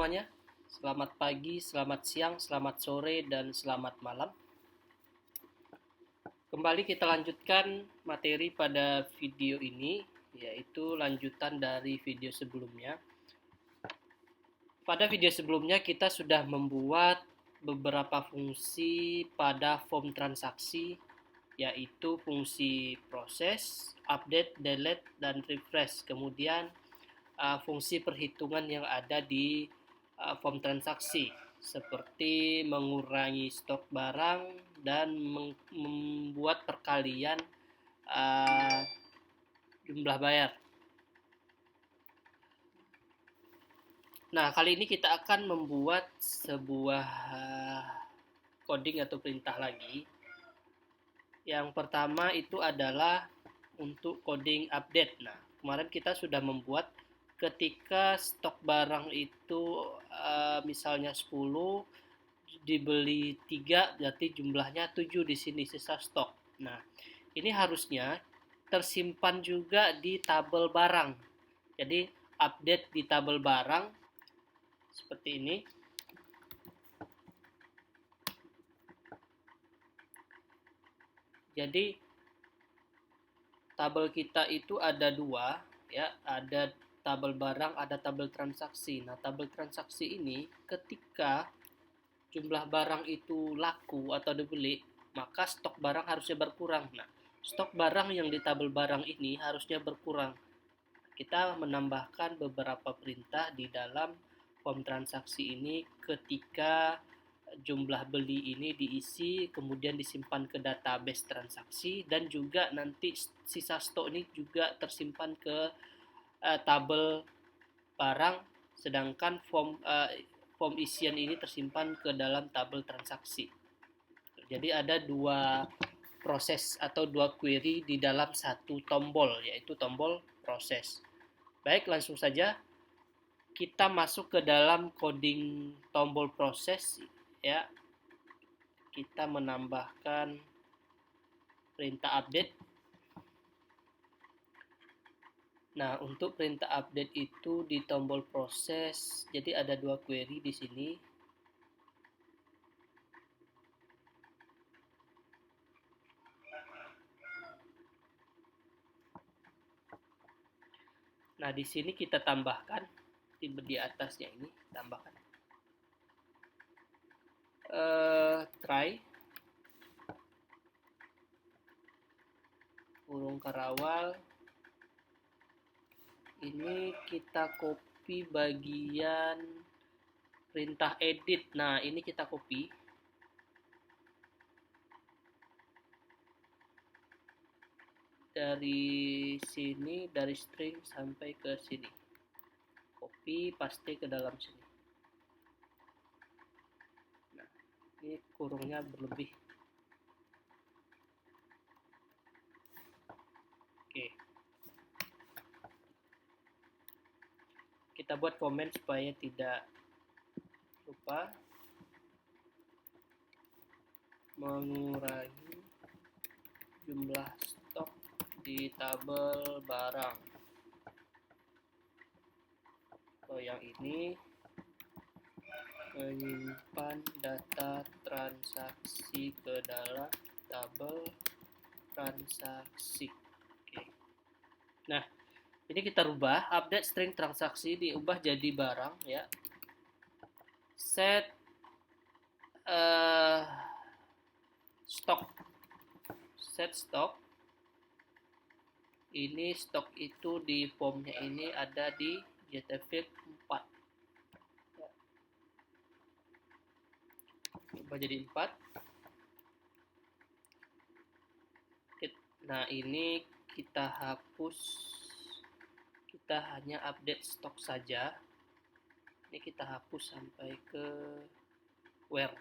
semuanya, selamat pagi, selamat siang, selamat sore, dan selamat malam. Kembali kita lanjutkan materi pada video ini, yaitu lanjutan dari video sebelumnya. Pada video sebelumnya kita sudah membuat beberapa fungsi pada form transaksi, yaitu fungsi proses, update, delete, dan refresh. Kemudian fungsi perhitungan yang ada di form transaksi seperti mengurangi stok barang dan membuat perkalian jumlah bayar. Nah, kali ini kita akan membuat sebuah coding atau perintah lagi. Yang pertama itu adalah untuk coding update. Nah, kemarin kita sudah membuat ketika stok barang itu misalnya 10 dibeli 3 berarti jumlahnya 7 di sini sisa stok. Nah, ini harusnya tersimpan juga di tabel barang. Jadi update di tabel barang seperti ini. Jadi tabel kita itu ada dua, ya, ada tabel barang, ada tabel transaksi. Nah, tabel transaksi ini ketika jumlah barang itu laku atau dibeli, maka stok barang harusnya berkurang. Nah, stok barang yang di tabel barang ini harusnya berkurang. Kita menambahkan beberapa perintah di dalam form transaksi ini ketika jumlah beli ini diisi, kemudian disimpan ke database transaksi, dan juga nanti sisa stok ini juga tersimpan ke tabel barang, sedangkan form isian ini tersimpan ke dalam tabel transaksi. Jadi ada dua proses atau dua query di dalam satu tombol, yaitu tombol proses. Baik, langsung saja kita masuk ke dalam coding tombol proses, ya. Kita menambahkan perintah update. Nah, untuk perintah update itu di tombol proses, jadi ada dua query di sini. Nah, di sini kita tambahkan di atasnya ini tambahkan try kurung karawal. Ini kita copy bagian perintah edit. Nah, ini kita copy. Dari sini, dari string sampai ke sini. Copy, paste ke dalam sini. Nah, ini kurungnya berlebih. Oke. Kita buat komen supaya tidak lupa. Mengurangi jumlah stok di tabel barang. Oh, yang ini menyimpan data transaksi ke dalam tabel transaksi. Oke. Nah, ini kita rubah, update string transaksi diubah jadi barang, ya. Set stok. Ini stok itu di formnya ini ada di JTF 4. Ubah jadi 4. Nah, ini kita hapus. Kita hanya update stok saja. Ini kita hapus sampai ke where.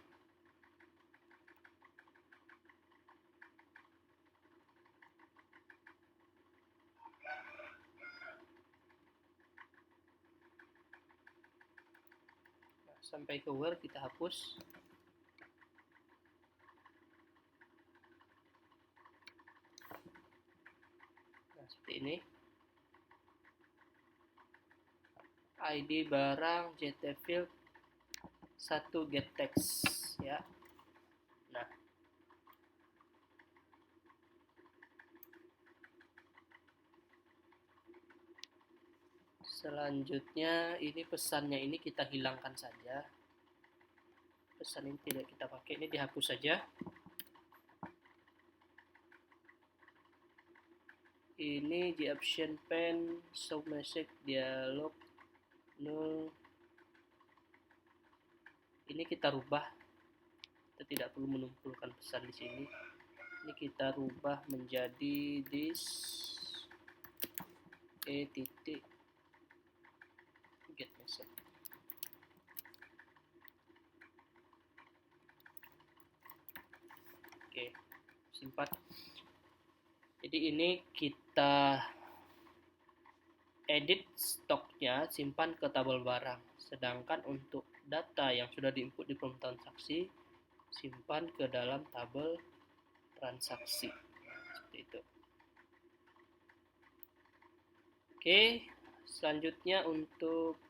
Sampai ke where kita hapus. Nah, seperti ini. ID barang JT field 1 get text ya. Nah, selanjutnya ini pesannya ini kita hilangkan saja. Pesan ini tidak kita pakai, ini dihapus saja. Ini di option pen show message dialog 0. Ini kita rubah, kita tidak perlu menumpulkan pesan di sini. Ini kita rubah menjadi this titik get message. Oke, simpan. Jadi ini kita edit stoknya, simpan ke tabel barang. Sedangkan untuk data yang sudah diinput di prompt transaksi, simpan ke dalam tabel transaksi. Seperti itu. Oke, selanjutnya untuk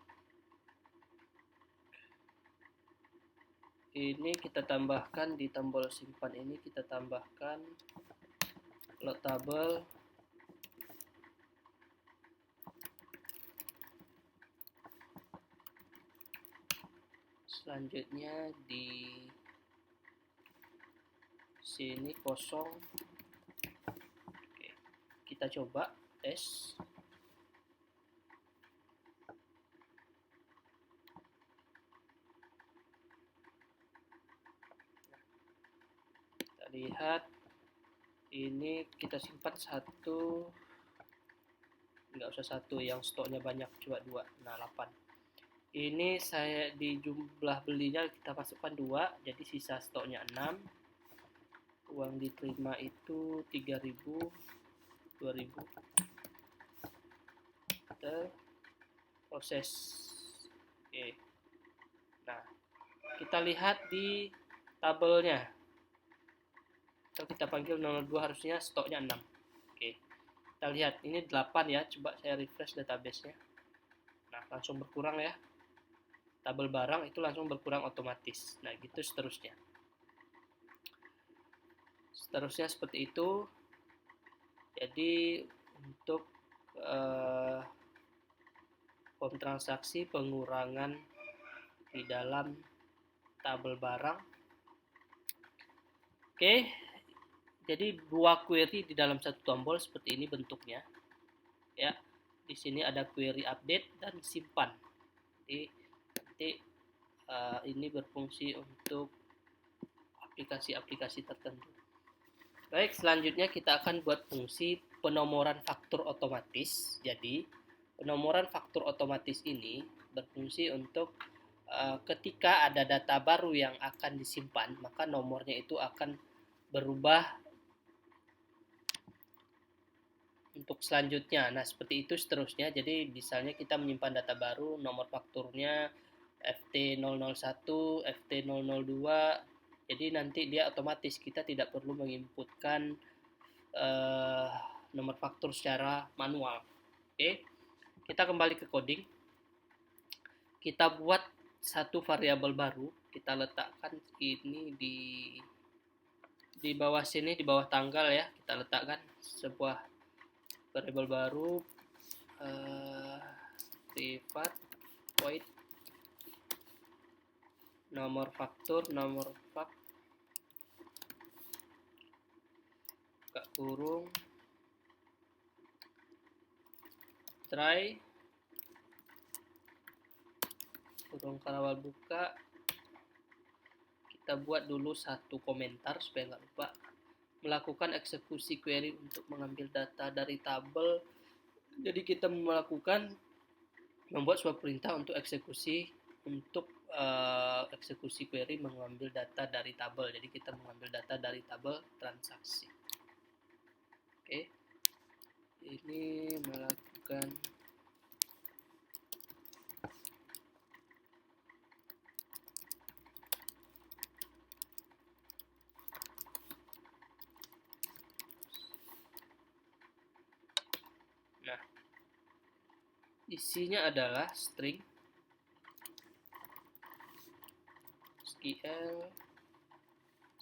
ini kita tambahkan di tombol simpan ini, kita tambahkan load tabel selanjutnya di sini kosong. Oke, kita coba tes. Kita lihat ini kita simpan satu, nggak usah satu, yang stoknya banyak, coba 2. Nah, 8. Ini saya di jumlah belinya kita masukkan 2, jadi sisa stoknya 6. Uang diterima itu 3.000, 2.000. Kita proses. Oke. Nah, kita lihat di tabelnya. Kalau kita panggil 02 harusnya stoknya 6. Oke. Kita lihat ini 8 ya. Coba saya refresh database-nya. Nah, langsung berkurang ya. Tabel barang itu langsung berkurang otomatis. Nah, gitu seterusnya. Seterusnya seperti itu. Jadi untuk form transaksi pengurangan di dalam tabel barang. Oke. Jadi 2 query di dalam satu tombol seperti ini bentuknya. Ya. Di sini ada query update dan simpan. Jadi nanti ini berfungsi untuk aplikasi-aplikasi tertentu. Baik, selanjutnya kita akan buat fungsi penomoran faktur otomatis. Jadi, penomoran faktur otomatis ini berfungsi untuk ketika ada data baru yang akan disimpan, maka nomornya itu akan berubah untuk selanjutnya. Nah, seperti itu seterusnya. Jadi, misalnya kita menyimpan data baru, nomor fakturnya FT001, FT002. Jadi nanti dia otomatis, kita tidak perlu menginputkan nomor faktur secara manual. Oke, kita kembali ke coding. Kita buat satu variabel baru. Kita letakkan ini di bawah sini, di bawah tanggal ya. Kita letakkan sebuah variabel baru, privat void nomor faktur, nomor fak, buka kurung, try, kurung karawal buka. Kita buat dulu satu komentar supaya nggak lupa. Melakukan eksekusi query untuk mengambil data dari tabel. Jadi kita membuat sebuah perintah untuk eksekusi eksekusi query mengambil data dari tabel. Jadi kita mengambil data dari tabel transaksi. Oke, ini melakukan Isinya adalah string SQL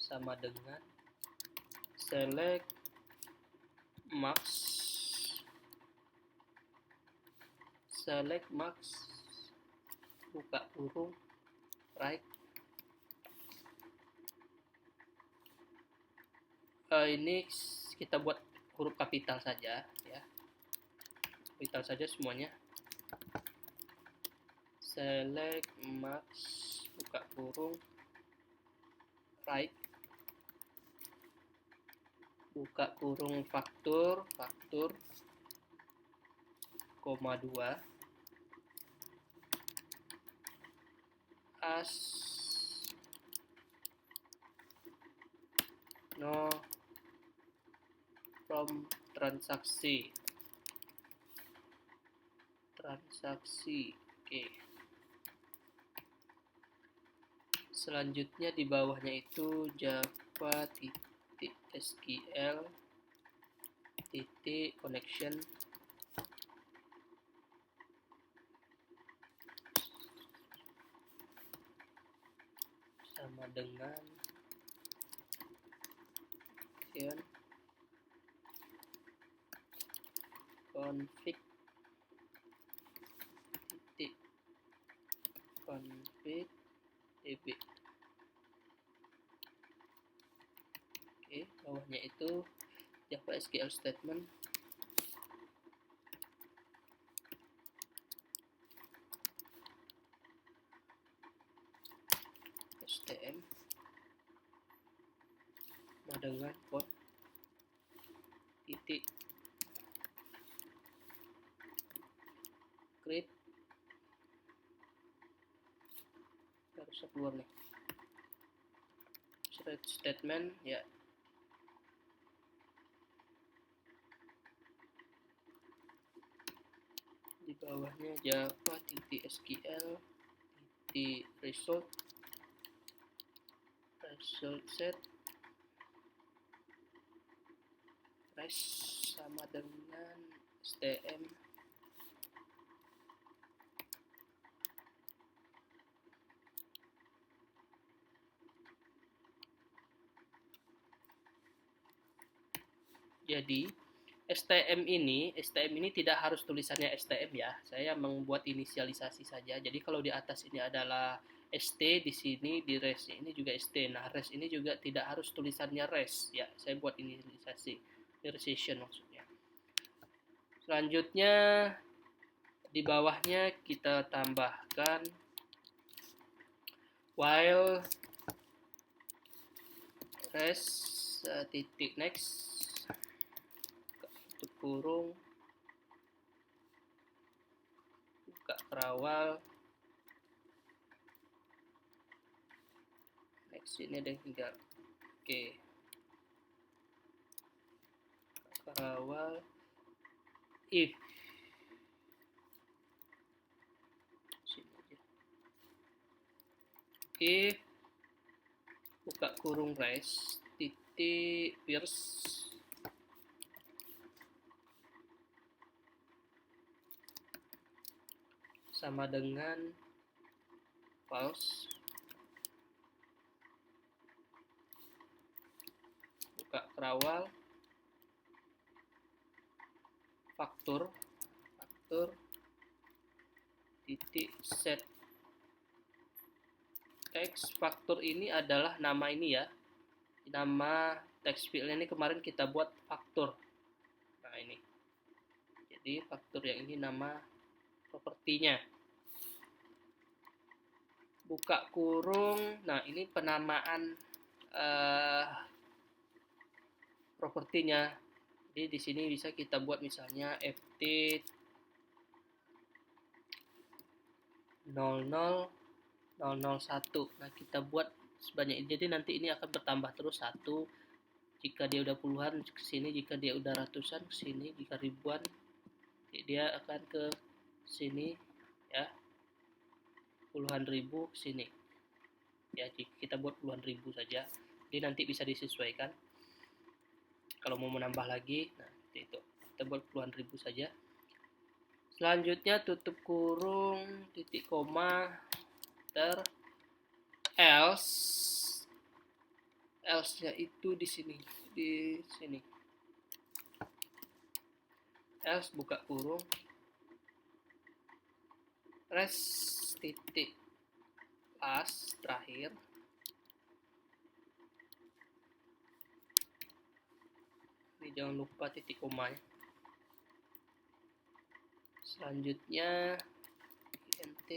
sama dengan select max buka kurung right. Ini kita buat huruf kapital saja ya, kapital saja semuanya. Select max buka kurung right buka kurung faktur koma 2 as no from transaksi. Oke. Selanjutnya di bawahnya itu java .sql connection sama dengan config db. Oke, bawahnya itu Java SQL statement stm dengan port titik create harus keluar nih statement ya. Di bawahnya java .sql result set res sama dengan stm jadi STM ini tidak harus tulisannya STM ya. Saya membuat inisialisasi saja. Jadi kalau di atas ini adalah ST, di sini di res ini juga ST. Nah, res ini juga tidak harus tulisannya res ya. Saya buat inisialisasi, initialization maksudnya. Selanjutnya di bawahnya kita tambahkan while res titik next tutup kurung buka kerawal next ini ada tinggal oke kerawal if buka kurung res titik pierce sama dengan false buka kerawal faktur titik set text. Faktur ini adalah nama ini ya, nama text field ini kemarin kita buat faktur. Nah ini, jadi faktur yang ini nama propertinya. Buka kurung, nah ini penamaan propertinya. Jadi di sini bisa kita buat misalnya ft 00 001. Nah kita buat sebanyak ini, jadi nanti ini akan bertambah terus 1 jika dia udah puluhan ke sini, jika dia udah ratusan ke sini, jika ribuan dia akan ke sini ya, puluhan ribu ke sini ya. Kita buat puluhan ribu saja, jadi nanti bisa disesuaikan kalau mau menambah lagi. Nah itu kita buat puluhan ribu saja. Selanjutnya tutup kurung, titik koma, else-nya itu di sini, else buka kurung, rest titik last terakhir, ini jangan lupa titik komanya. Selanjutnya int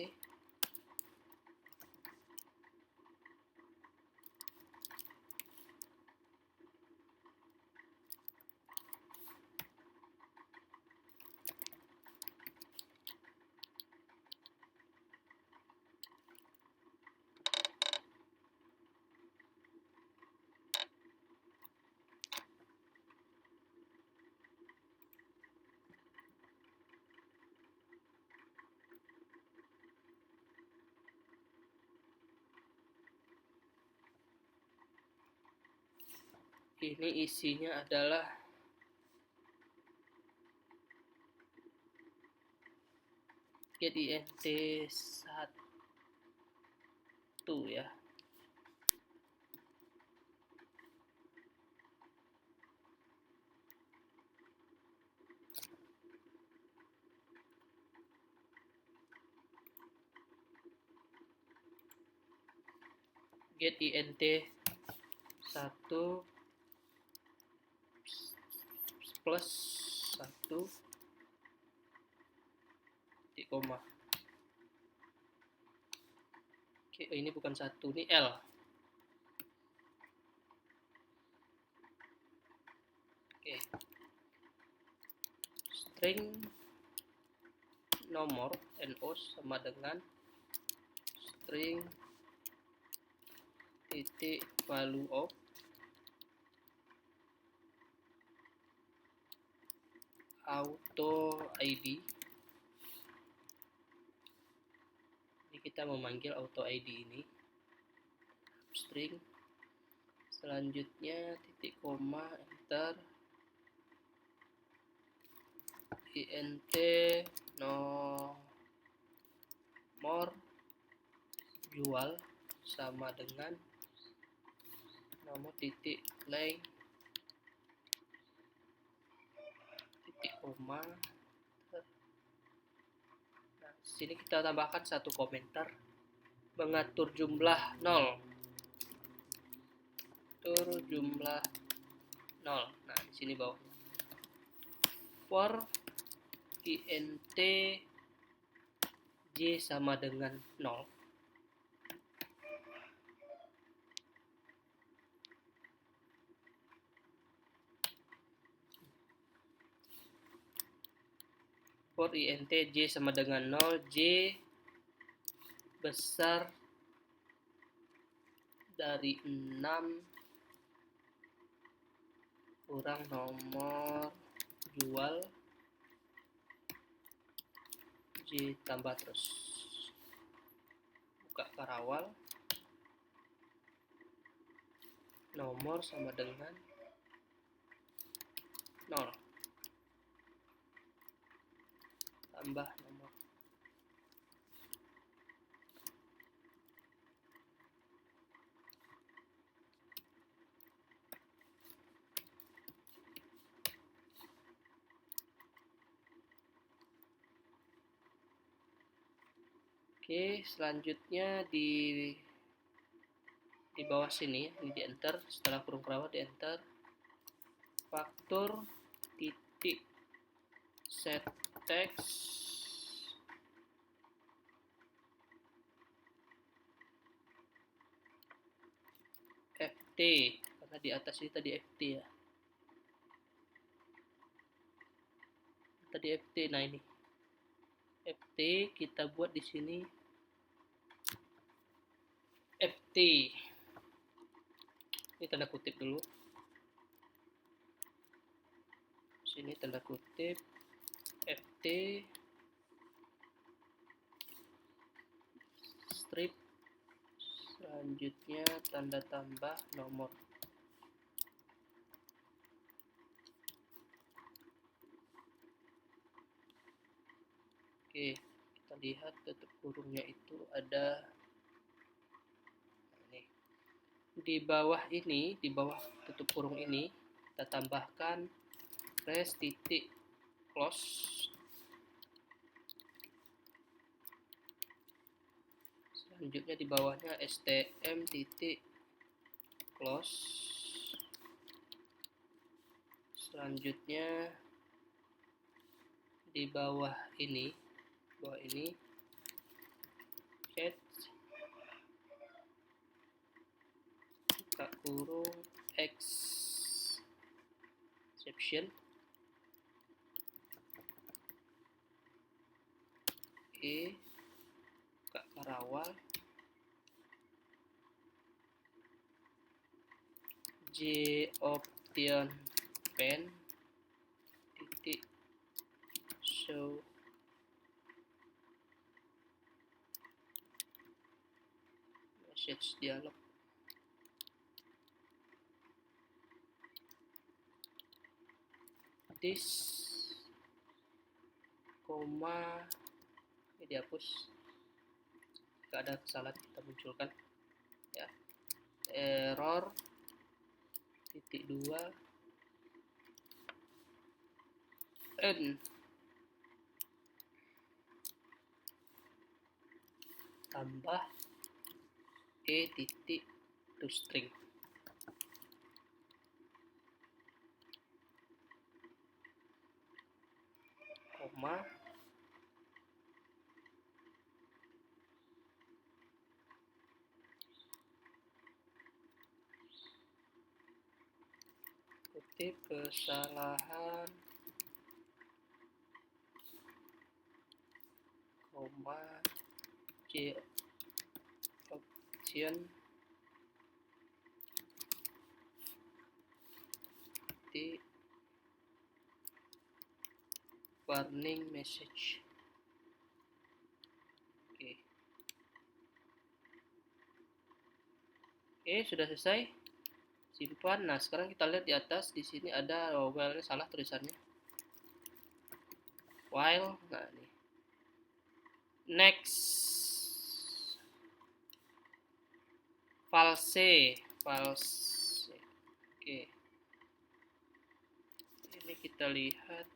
ini isinya adalah get int 1 ya. Get int 1 plus 1 titik koma. Oke, ini bukan 1, ini L. Oke. String nomor no sama dengan string titik value of auto id. Ini kita memanggil auto id ini string. Selanjutnya titik koma, enter, int nomor jual sama dengan nomor titik length titik koma. Nah, sini kita tambahkan satu komentar, mengatur jumlah 0, atur jumlah 0. Nah, di sini bawah for int j sama dengan 0. For int j sama dengan 0, j besar dari 6 kurang nomor jual j tambah terus. Buka karawal, nomor sama dengan 0 tambah nomor. Oke, selanjutnya di bawah sini ini di enter, setelah kurung karawal di enter, faktor titik set text ft, karena di atas ini tadi ft ya, tadi ft. Nah, ini ft kita buat di sini ft, ini tanda kutip dulu, sini tanda kutip ft strip, selanjutnya tanda tambah nomor. Oke, kita lihat tutup kurungnya itu ada ini. Di bawah ini, di bawah tutup kurung ini kita tambahkan res titik close. Selanjutnya di bawahnya stm titik close. Selanjutnya di bawah ini chat buka kurung exception buka parawal j option pen titik show message dialog. This koma ini dihapus, jika ada kesalahan kita munculkan ya. Error titik 2 n tambah titik toString. Koma kutip kesalahan koma j option titik warning message. Oke, sudah selesai. Simpan. Nah, sekarang kita lihat di atas, di sini ada while, salah tulisannya. While, nah ini. Next. False. Oke. Ini kita lihat.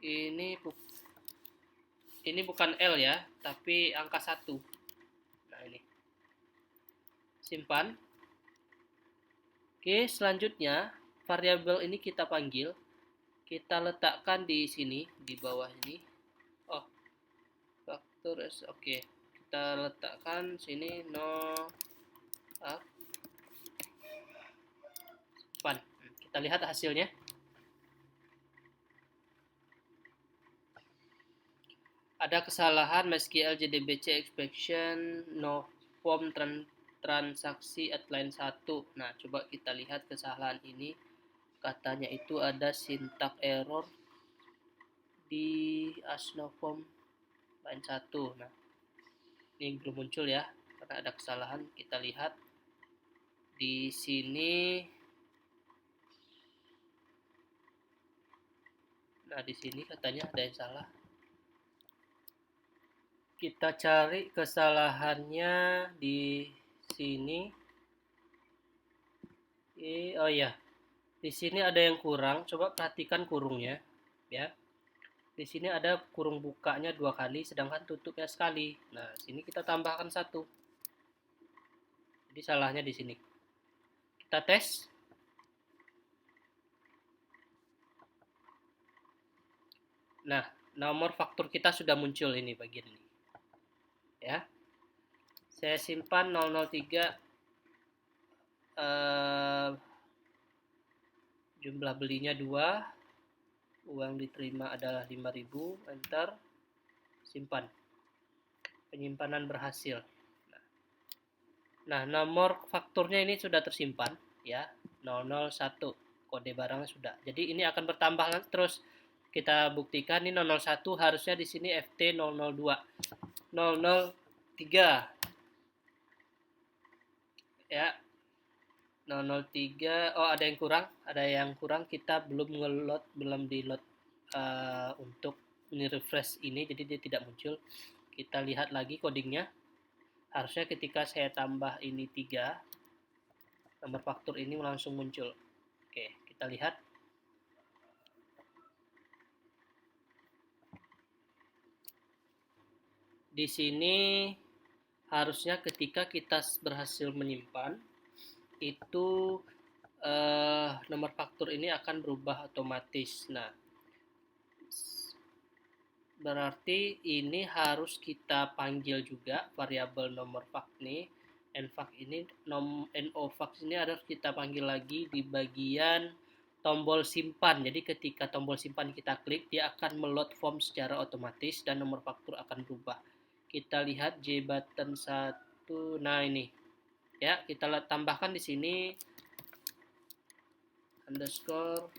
Ini bukan L ya, tapi angka 1. Nah, ini. Simpan. Oke, selanjutnya variabel ini kita panggil. Kita letakkan di sini, di bawah ini. Oh, faktor S. Oke, kita letakkan sini no up. Simpan. Kita lihat hasilnya. Ada kesalahan MySQL JDBC expression no form transaksi at line 1. Nah, coba kita lihat kesalahan ini. Katanya itu ada syntax error di asno form line 1. Nah, ini belum muncul ya, karena ada kesalahan. Kita lihat di sini. Nah, di sini katanya ada yang salah. Kita cari kesalahannya di sini. Oh ya, di sini ada yang kurang. Coba perhatikan kurungnya, ya. Di sini ada kurung bukanya 2 kali, sedangkan tutupnya sekali. Nah, sini kita tambahkan 1. Jadi salahnya di sini. Kita tes. Nah, nomor faktur kita sudah muncul ini bagian ini. Ya. Saya simpan 003 jumlah belinya 2, uang diterima adalah 5.000, enter, simpan. Penyimpanan berhasil. Nah, nomor fakturnya ini sudah tersimpan ya, 001. Kode barangnya sudah. Jadi ini akan bertambah terus. Kita buktikan ini 001 harusnya di sini FT 002. 003 ya, 003. Oh, ada yang kurang, kita belum di load untuk ini refresh ini, jadi dia tidak muncul. Kita lihat lagi codingnya. Harusnya ketika saya tambah ini 3, nomor faktur ini langsung muncul. Oke, kita lihat. Di sini harusnya ketika kita berhasil menyimpan, itu nomor faktur ini akan berubah otomatis. Nah, berarti ini harus kita panggil juga variabel nomor fact ini. Nfact ini, nofact ini harus kita panggil lagi di bagian tombol simpan. Jadi ketika tombol simpan kita klik, dia akan meload form secara otomatis dan nomor faktur akan berubah. Kita lihat jbutton 1. Nah, ini. Ya, kita tambahkan di sini underscore.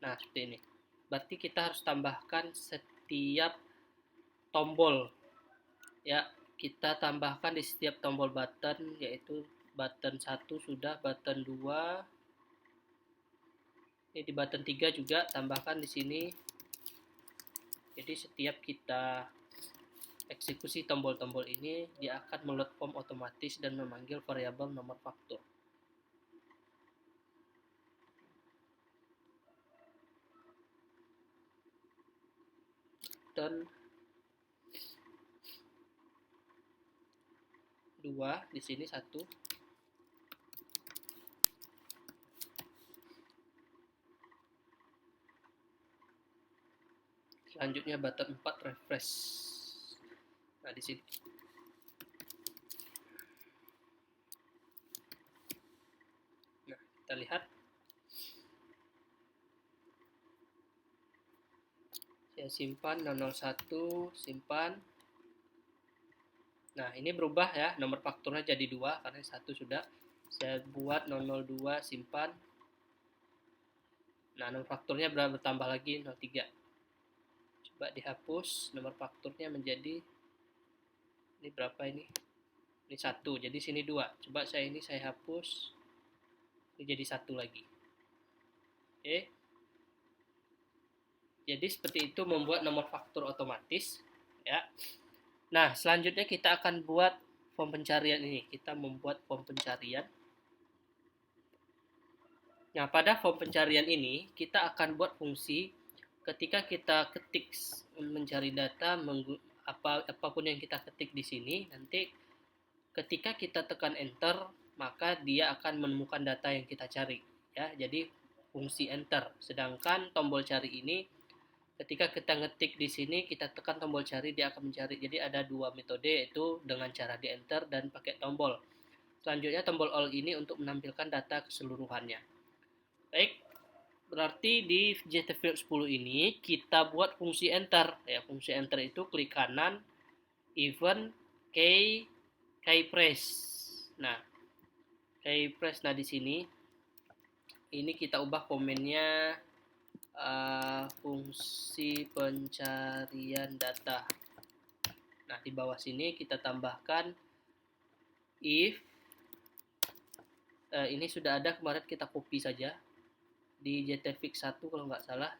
Nah, seperti ini. Berarti kita harus tambahkan setiap tombol. Ya, kita tambahkan di setiap tombol button, yaitu button 1 sudah, button 2. Ini di button 3 juga tambahkan di sini. Jadi setiap kita eksekusi tombol-tombol ini, dia akan meload form otomatis dan memanggil variabel nomor faktur. Dan 2 di sini 1. Selanjutnya button 4 refresh. Nah, di sini. Nah, kita lihat. Saya simpan 001, simpan. Nah, ini berubah ya, nomor fakturnya jadi 2 karena 1 sudah. Saya buat 002, simpan. Nah, nomor fakturnya bertambah lagi 03. Coba dihapus, nomor fakturnya menjadi, ini berapa ini? Ini 1, jadi sini 2. Coba saya hapus, ini jadi 1 lagi. Oke. Jadi seperti itu membuat nomor faktur otomatis, ya. Nah, selanjutnya kita akan buat form pencarian ini. Kita membuat form pencarian. Nah, pada form pencarian ini, kita akan buat fungsi ketika kita ketik mencari data, apapun yang kita ketik di sini, nanti ketika kita tekan enter, maka dia akan menemukan data yang kita cari. Ya, jadi fungsi enter. Sedangkan tombol cari ini, ketika kita ngetik di sini, kita tekan tombol cari, dia akan mencari. Jadi ada 2 metode, yaitu dengan cara di enter dan pakai tombol. Selanjutnya tombol all ini untuk menampilkan data keseluruhannya. Baik, berarti di JTField 10 ini kita buat fungsi enter. Ya, fungsi enter itu klik kanan, event, keypress. Nah, keypress. Nah, di sini ini kita ubah komennya fungsi pencarian data. Nah, di bawah sini kita tambahkan if. Ini sudah ada kemarin, kita copy saja di JTField 1 kalau nggak salah.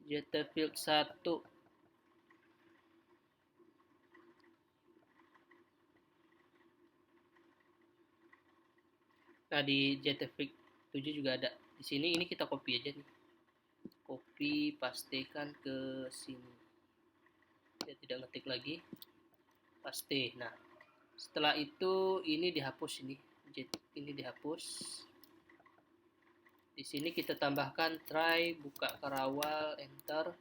JTField 1. Nah, di JTField 7 juga ada. Di sini ini kita copy aja nih. Copy, pastekan ke sini. Saya tidak ngetik lagi. Paste. Nah, setelah itu ini dihapus ini. Ini dihapus. Di sini kita tambahkan try, buka kerawal, enter.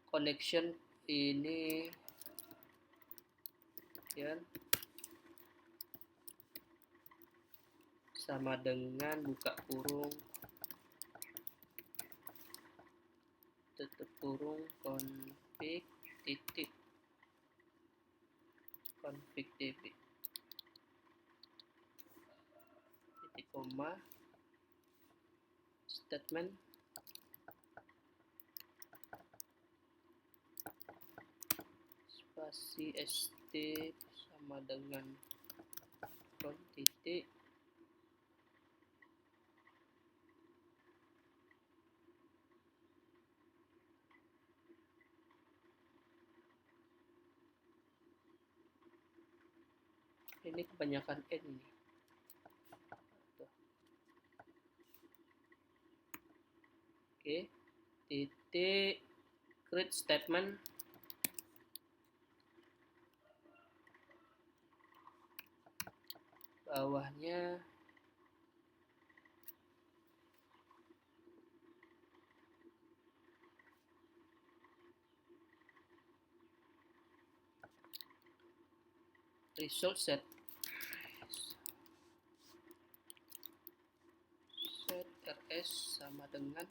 Connection ini ya sama dengan buka kurung, tutup kurung, config titik config db titik koma statement spasi st sama dengan titik titik ini kebanyakan n ini. Oke, titik create statement bawahnya result set rs sama dengan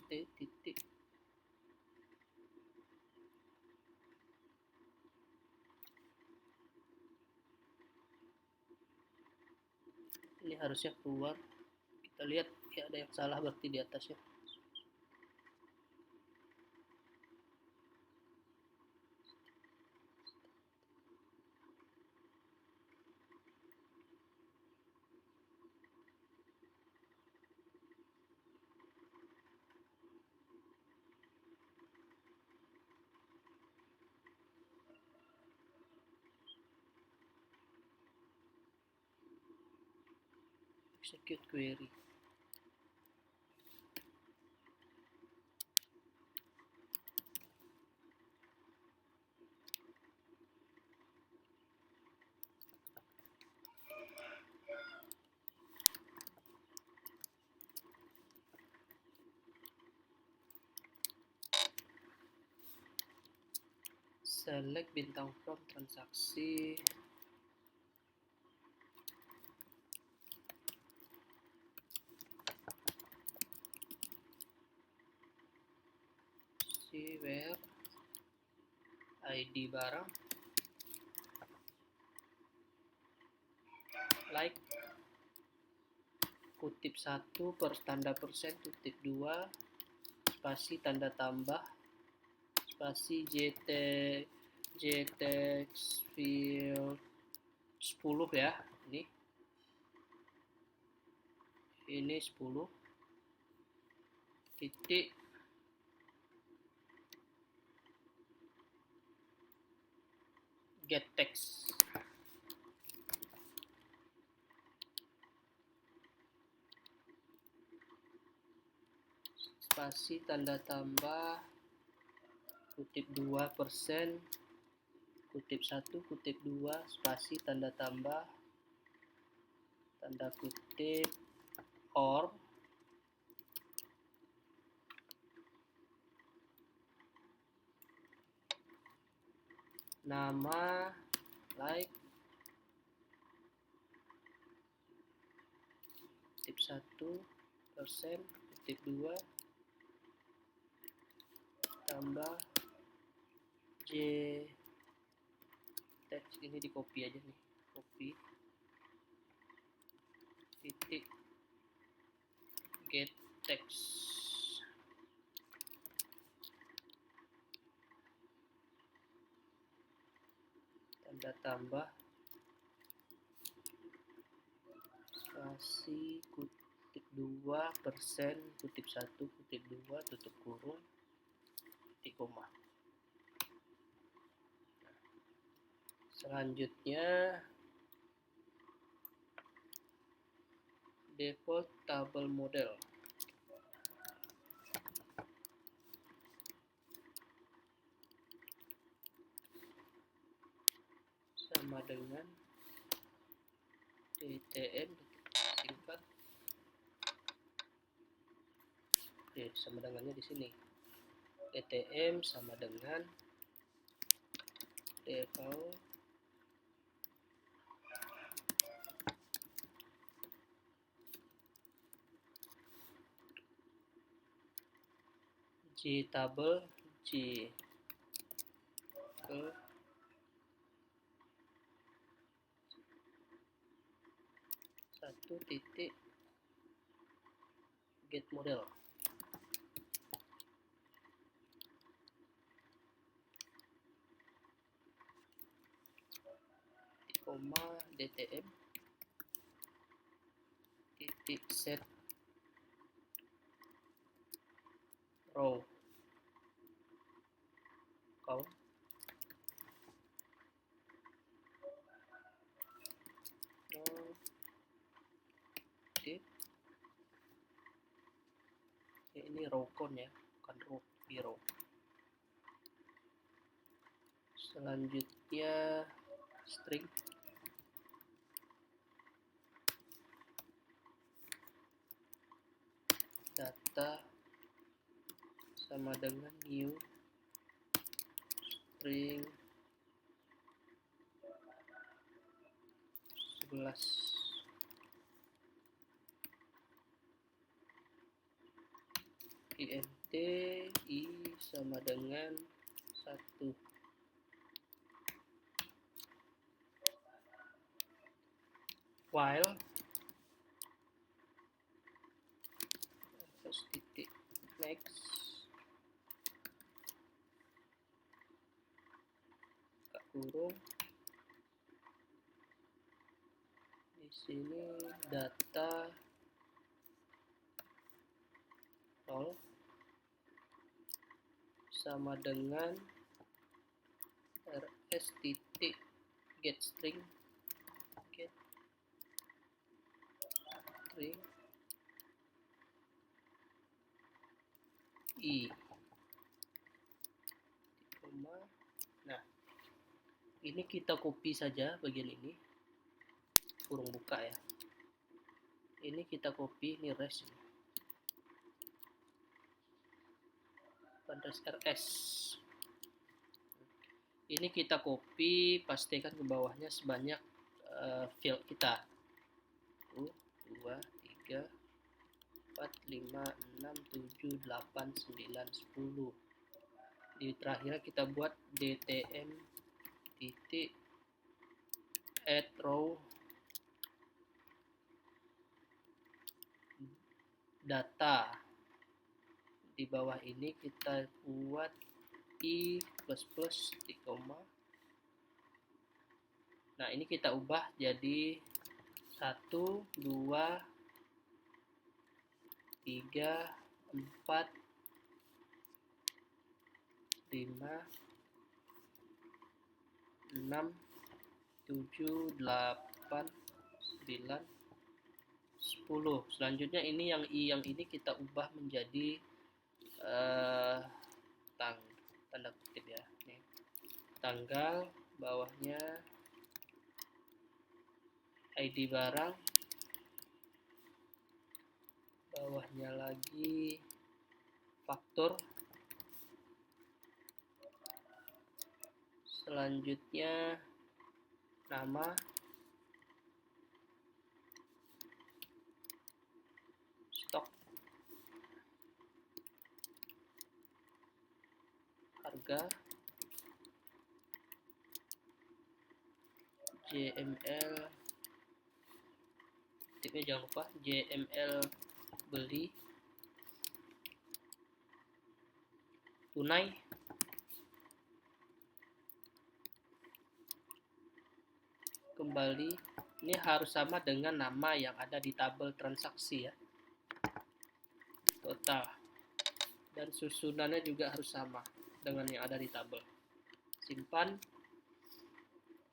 titik ini harusnya keluar. Kita lihat ya, ada yang salah berarti di atasnya. Execute query. Select bintang from transaksi. See where ID barang like kutip 1 per tanda persen kutip 2 spasi tanda tambah spasi jtext field 10 ya, ini 10 titik get text spasi tanda tambah kutip 2% kutip 1 kutip 2 spasi tanda tambah tanda kutip or nama like kutip 1% kutip 2 tambah j text, ini di copy aja nih, copy titik get text tanda tambah spasi kutip 2% kutip 1 kutip 2 tutup kurung titik koma. Selanjutnya default table model sama dengan DTM singkat sama dengannya di sini DTM sama dengan default table ke satu titik get model. koma DTM titik set row count. Ini row count ya, bukan row hero. Selanjutnya string data sama dengan new string 11. int i sama dengan 1. While titik next buka kurung, di sini data 0 sama dengan rs titik get string i. Nah, ini kita copy saja bagian ini, kurung buka ya. Ini kita copy, ini res rs. Ini kita copy, pastikan ke bawahnya sebanyak field kita 1, 2, 3, 4, 5, 6, 7, 8, 9, 10. Di terakhir kita buat DTM titik add row data. Di bawah ini kita buat i plus di koma. Nah, ini kita ubah jadi 1, 2, 3, 4, 5, 6, 7, 8, 9, 10. Selanjutnya ini yang ini kita ubah menjadi tanda kutip ya. Nih, tanggal, bawahnya ID barang, bawahnya lagi faktur. Selanjutnya nama, stok, harga, JML, tipnya jangan lupa JML beli, tunai, kembali. Ini harus sama dengan nama yang ada di tabel transaksi ya, total, dan susunannya juga harus sama dengan yang ada di tabel. Simpan.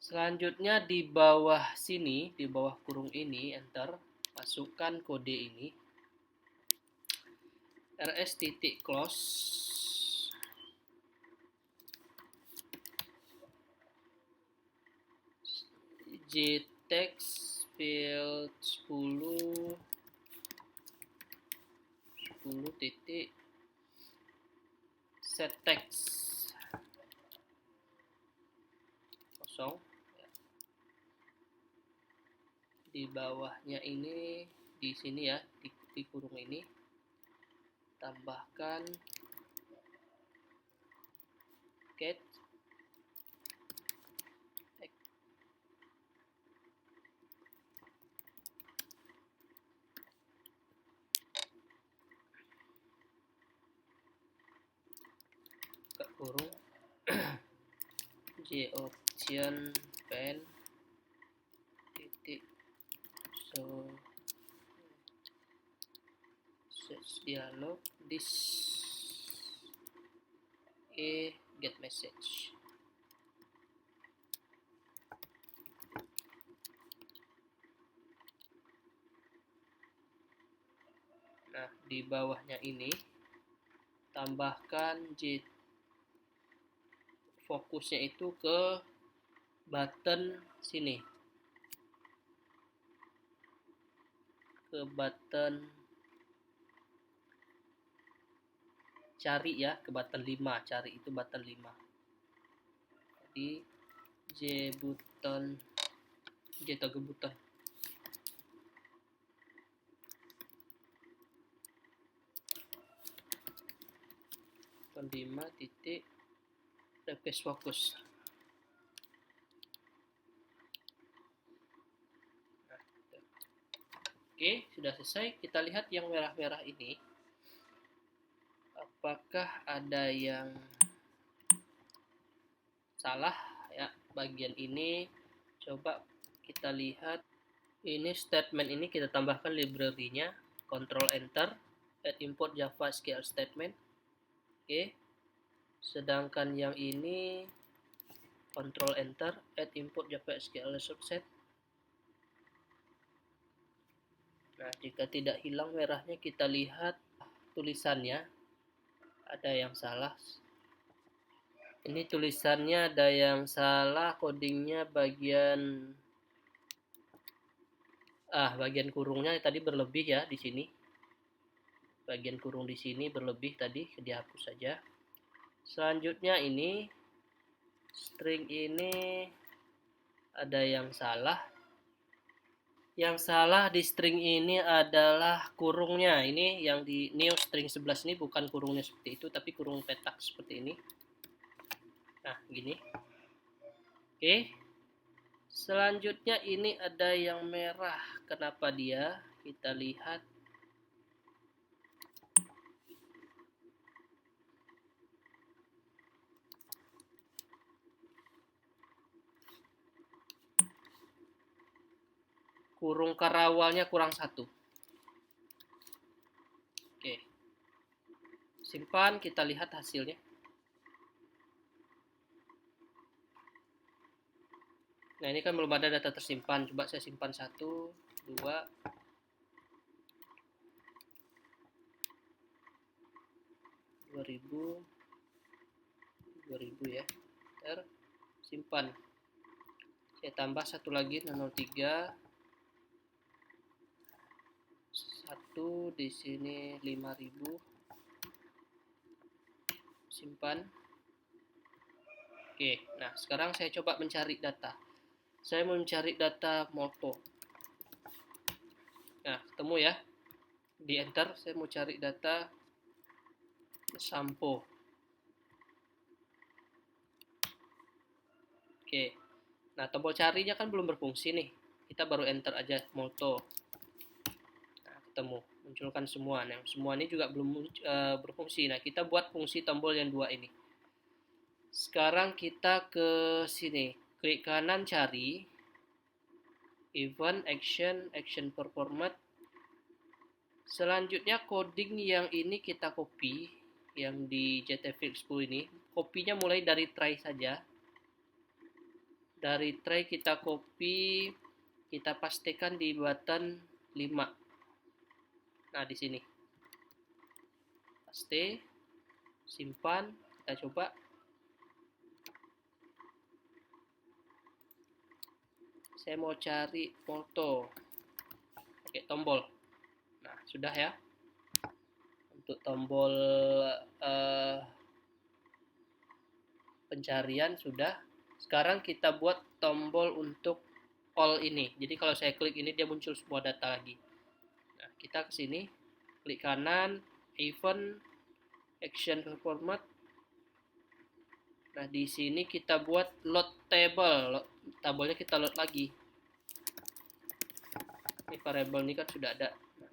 Selanjutnya di bawah sini, di bawah kurung ini, enter, masukkan kode ini, rs titik close, jtext field 10 titik set text kosong. Di bawahnya ini, di sini ya, di kurung ini tambahkan get buka kurung j option pen dialog, this get message. Nah, di bawahnya ini tambahkan fokusnya itu ke button sini, ke button cari ya, ke button 5, cari itu button 5. Jadi J toggle button. Button 5 titik replace fokus. Oke, sudah selesai. Kita lihat yang merah-merah ini. Apakah ada yang salah ya? Bagian ini coba kita lihat. Ini statement ini kita tambahkan library-nya, Ctrl Enter, add import Java SQL statement. Oke. Sedangkan yang ini Ctrl Enter, add import Java SQL subset. Nah, jika tidak hilang merahnya, kita lihat tulisannya ada yang salah. Ini tulisannya ada yang salah, codingnya bagian kurungnya tadi berlebih ya di sini. Bagian kurung di sini berlebih tadi, dihapus saja. Selanjutnya ini string ini ada yang salah. Yang salah di string ini adalah kurungnya. Ini yang di new string 11 ini bukan kurungnya seperti itu, tapi kurung petak seperti ini. Nah, gini. Oke. Selanjutnya ini ada yang merah. Kenapa dia? Kita lihat. Kurung karawalnya kurang 1. Oke. Simpan, kita lihat hasilnya. Nah, ini kan belum ada data tersimpan. Coba saya simpan 1, 2, 2000 ya. Simpan. Saya tambah satu lagi 03. 1 di sini 5000. Simpan. Oke, nah sekarang saya coba mencari data. Saya mau mencari data Molto. Nah, ketemu ya. Di enter, saya mau cari data Sampo. Oke. Nah, tombol carinya kan belum berfungsi nih. Kita baru enter aja Molto. Nah, ketemu. Munculkan semua. Nah, semua ini juga belum berfungsi. Nah, kita buat fungsi tombol yang 2 ini. Sekarang kita ke sini. Klik kanan cari. Event, action performat. Selanjutnya coding yang ini kita copy. Yang di JTFX 10 ini. Kopinya mulai dari try saja. Dari try kita copy, kita pastikan di button 5. Nah, di sini. Paste, simpan, kita coba. Saya mau cari foto. Pakai tombol. Nah, sudah ya. Untuk tombol pencarian sudah. Sekarang kita buat tombol untuk all ini. Jadi kalau saya klik ini dia muncul semua data lagi. Nah, kita ke sini, klik kanan, event, action format. Nah, di sini kita buat load table. Tabelnya kita load lagi. Ini variabel ini kan sudah ada. Nah,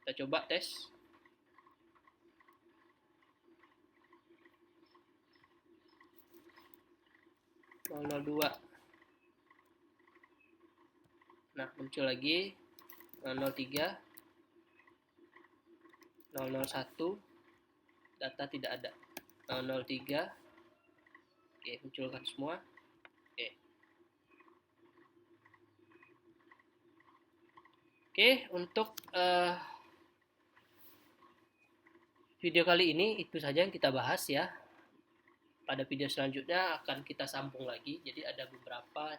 kita coba tes. .002. Nah, muncul lagi 003. 001 data tidak ada. 003, oke, munculkan semua. Oke, untuk video kali ini itu saja yang kita bahas ya. Pada video selanjutnya akan kita sambung lagi. Jadi ada beberapa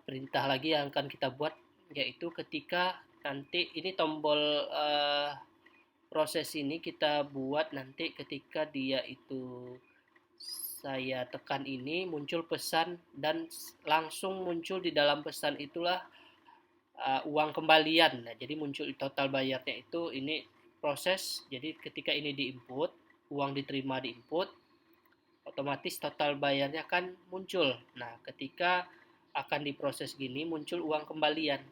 perintah lagi yang akan kita buat, yaitu ketika nanti ini tombol proses ini kita buat nanti ketika dia itu saya tekan ini muncul pesan, dan langsung muncul di dalam pesan itulah uang kembalian. Nah, jadi muncul total bayarnya itu ini proses. Jadi ketika ini diinput, uang diterima diinput, otomatis total bayarnya kan muncul. Nah, ketika akan diproses gini muncul uang kembalian.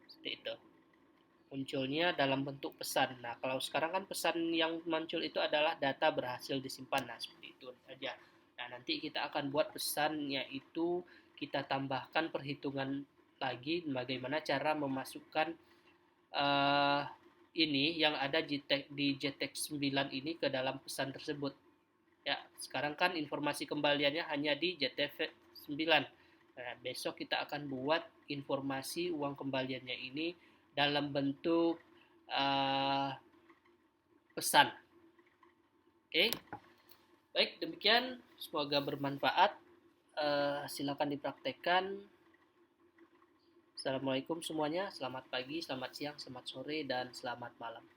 Seperti itu. Munculnya dalam bentuk pesan. Nah, kalau sekarang kan pesan yang muncul itu adalah data berhasil disimpan. Nah, seperti itu saja. Nah, nanti kita akan buat pesannya itu kita tambahkan perhitungan lagi bagaimana cara memasukkan ini yang ada di JTEX 9 ini ke dalam pesan tersebut. Ya, sekarang kan informasi kembaliannya hanya di JTEX 9. Nah, besok kita akan buat informasi uang kembaliannya ini dalam bentuk pesan. Oke, baik, demikian. Semoga bermanfaat. Silakan dipraktekkan. Assalamualaikum semuanya. Selamat pagi, selamat siang, selamat sore, dan selamat malam.